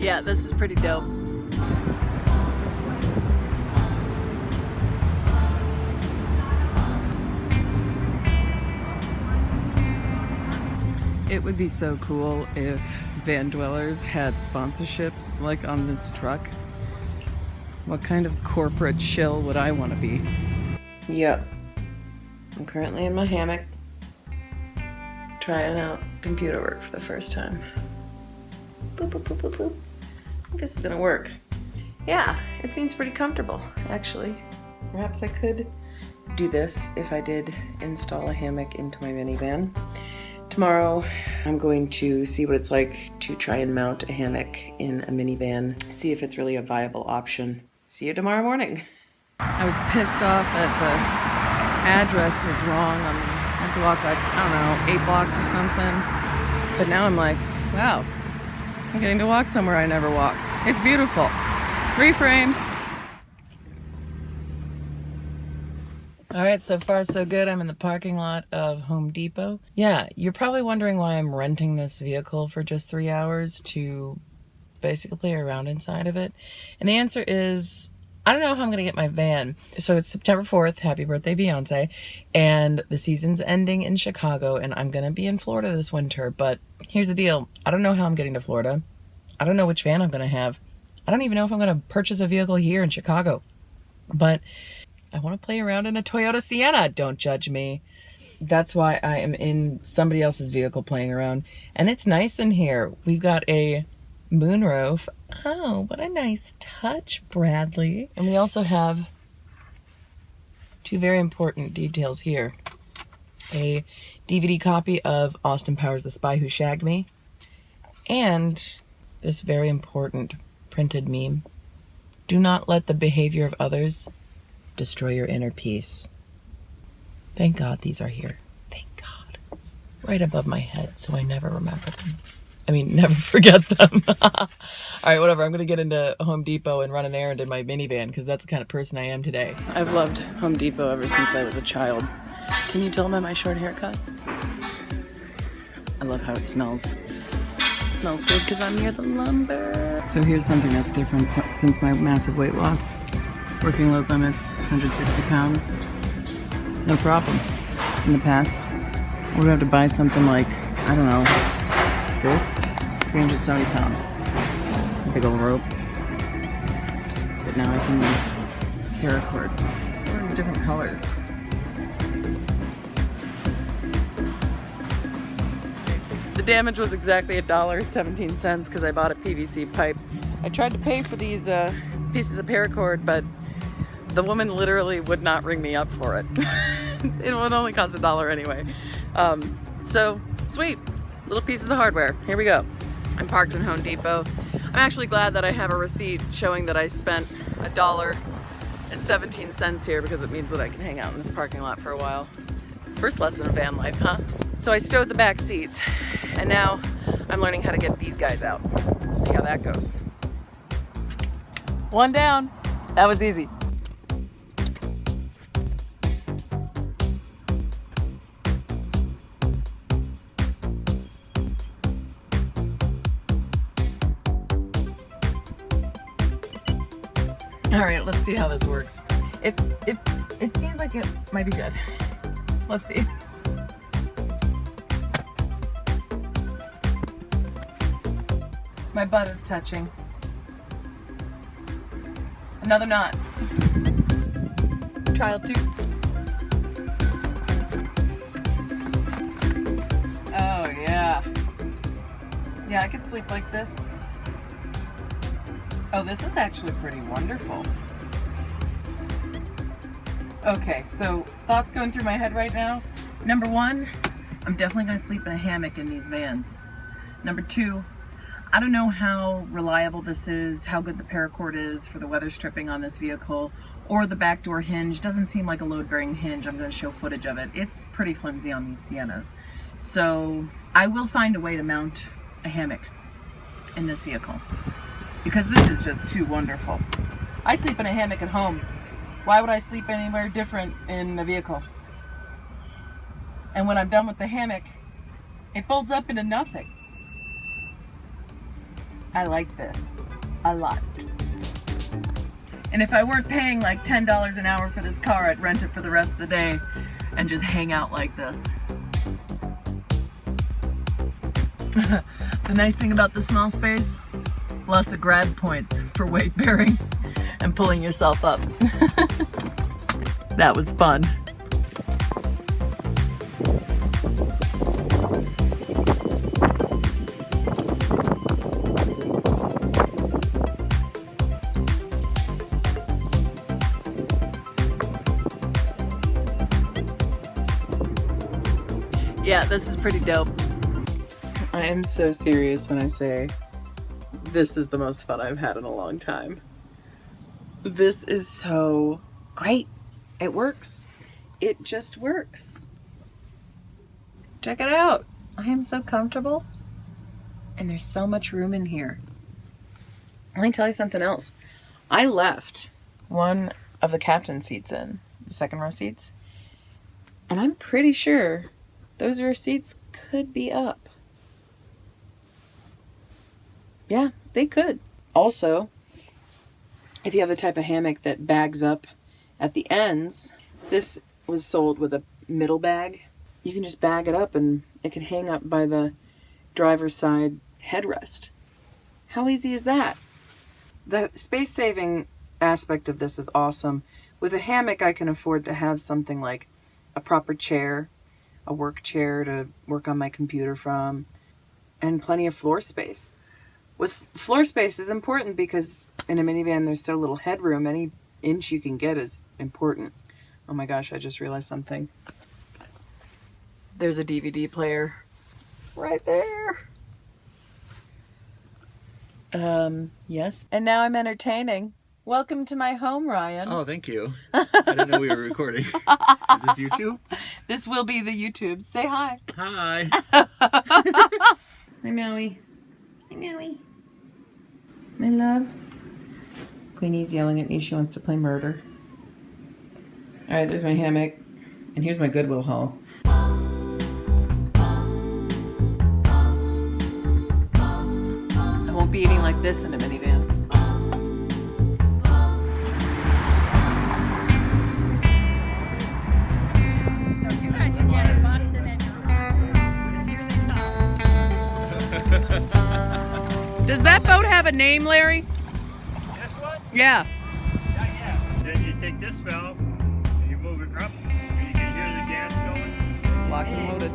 Yeah, this is pretty dope. It would be so cool if van dwellers had sponsorships like on this truck. What kind of corporate shill would I want to be? Yep. I'm currently in my hammock, trying out computer work for the first time. Boop, boop, boop, boop, boop. I think this is gonna work. Yeah, it seems pretty comfortable, actually. Perhaps I could do this if I did install a hammock into my minivan. Tomorrow, I'm going to see what it's like to try and mount a hammock in a minivan, see if it's really a viable option. See you tomorrow morning. I was pissed off that the address was wrong. I have to walk like, I don't know, 8 blocks or something. But now I'm like, wow, I'm getting to walk somewhere I never walk. It's beautiful. Reframe. All right, so far so good. I'm in the parking lot of Home Depot. Yeah, you're probably wondering why I'm renting this vehicle for just 3 hours to basically play around inside of it. And the answer is, I don't know how I'm gonna get my van. So it's September 4th, happy birthday Beyonce, and the season's ending in Chicago, and I'm gonna be in Florida this winter, but here's the deal. I don't know how I'm getting to Florida. I don't know which van I'm gonna have. I don't even know if I'm gonna purchase a vehicle here in Chicago, but I want to play around in a Toyota Sienna. Don't judge me. That's why I am in somebody else's vehicle playing around. And it's nice in here. We've got a moonroof. Oh, what a nice touch, Bradley. And we also have 2 very important details here. A DVD copy of Austin Powers' The Spy Who Shagged Me. And this very important printed meme. Do not let the behavior of others destroy your inner peace. Thank God these are here. Thank God. Right above my head so I never remember them. I mean, never forget them. All right, whatever. I'm going to get into Home Depot and run an errand in my minivan because that's the kind of person I am today. I've loved Home Depot ever since I was a child. Can you tell by my short haircut? I love how it smells. It smells good because I'm near the lumber. So here's something that's different since my massive weight loss. Working load limits, 160 pounds. No problem. In the past, I would have to buy something like, I don't know, this, 370 pounds. A big old rope. But now I can use paracord. All these different colors. The damage was exactly $1.17 because I bought a PVC pipe. I tried to pay for these pieces of paracord, but the woman literally would not ring me up for it. It would only cost $1 anyway. So, sweet. Little pieces of hardware. Here we go. I'm parked in Home Depot. I'm actually glad that I have a receipt showing that I spent $1.17 here because it means that I can hang out in this parking lot for a while. First lesson of van life, huh? So I stowed the back seats, and now I'm learning how to get these guys out. We'll see how that goes. One down. That was easy. All right, let's see how this works. If it seems like it might be good. Let's see. My butt is touching. Another knot. Trial 2. Oh yeah. Yeah, I could sleep like this. Oh, this is actually pretty wonderful. Okay, so thoughts going through my head right now. Number 1, I'm definitely gonna sleep in a hammock in these vans. Number 2, I don't know how reliable this is, how good the paracord is for the weather stripping on this vehicle, or the back door hinge. Doesn't seem like a load-bearing hinge. I'm gonna show footage of it. It's pretty flimsy on these Siennas. So I will find a way to mount a hammock in this vehicle, because this is just too wonderful. I sleep in a hammock at home. Why would I sleep anywhere different in a vehicle? And when I'm done with the hammock, it folds up into nothing. I like this a lot. And if I weren't paying like $10 an hour for this car, I'd rent it for the rest of the day and just hang out like this. The nice thing about the small space, lots of grab points for weight bearing and pulling yourself up. That was fun. Yeah, this is pretty dope. I am so serious when I say this is the most fun I've had in a long time. This is so great. It works. It just works. Check it out. I am so comfortable. And there's so much room in here. Let me tell you something else. I left one of the captain seats in, the second row seats, and I'm pretty sure those rear seats could be up. Yeah, they could. Also, if you have the type of hammock that bags up at the ends, this was sold with a middle bag. You can just bag it up and it can hang up by the driver's side headrest. How easy is that? The space-saving aspect of this is awesome. With a hammock, I can afford to have something like a proper chair, a work chair to work on my computer from, and plenty of floor space. With floor space is important because in a minivan there's so little headroom. Any inch you can get is important. Oh my gosh, I just realized something. There's a DVD player right there. Yes. And now I'm entertaining. Welcome to my home, Ryan. Oh, thank you. I didn't know we were recording. Is this YouTube? This will be the YouTube. Say hi. Hi. Hi, Maui. Hi, Maui. My love. Queenie's yelling at me. She wants to play murder. All right, there's my hammock. And here's my Goodwill haul. I won't be eating like this in a minivan. So you guys should get it busted in your room. Here they come. Does that boat have a name, Larry? This one? Yeah. Yeah. Then you take this valve, and you move it up, and you can hear the gas going. Locked and loaded.